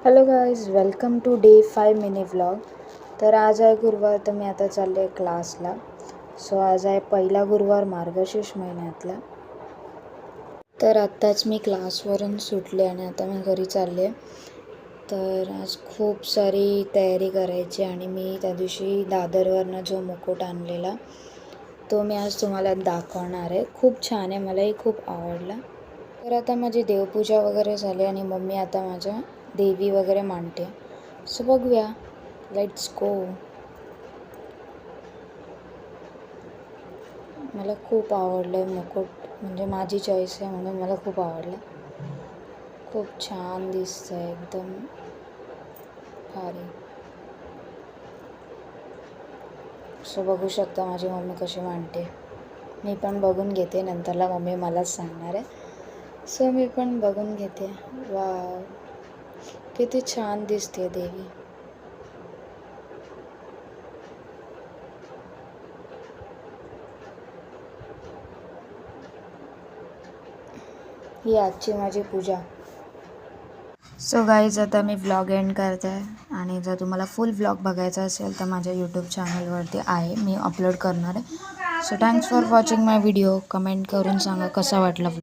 Hello guys, welcome to day 5 mini vlog. तर आज आहे गुरुवार, तर मी आता चालले आहे क्लासला. सो आज आहे पहिला गुरुवार मार्गशीर्ष महिन्यातला. तर आत्ताच मी क्लासवरून सुटले आणि आता मी घरी चालले. तर आज खूप सारी तयारी करायची आणि मी त्या दिवशी दादरवरनं जो मुकुट आणलेला तो मी आज तुम्हाला दाखवणार आहे. खूप छान आहे, मलाही खूप आवडला. तर आता माझी देवपूजा वगैरे झाली आणि मम्मी आता माझ्या देवी वगैरे मांडते. सो बघूया, लेट्स गो. मला खूप आवडलं आहे मुकुट, म्हणजे माझी चॉईस आहे म्हणून मला खूप आवडलं. खूप छान दिसतं आहे, एकदम भारी. सो बघू शकता माझी मम्मी कशी मांडते. मी पण बघून घेते, नंतरला मम्मी मलाच सांगणार आहे. सो मी पण बघून घेते. वाव, किती छान दिसते देवी. ही आजची माझी पूजा. सो गाईज, आता मी व्लॉग एंड करते आहे आणि जर तुम्हाला फुल व्लॉग बघायचा असेल तर माझ्या यूट्यूब चॅनलवरती आहे, मी अपलोड करणार आहे. So thanks for watching my video. Comment करून सांगा कसा वाटला.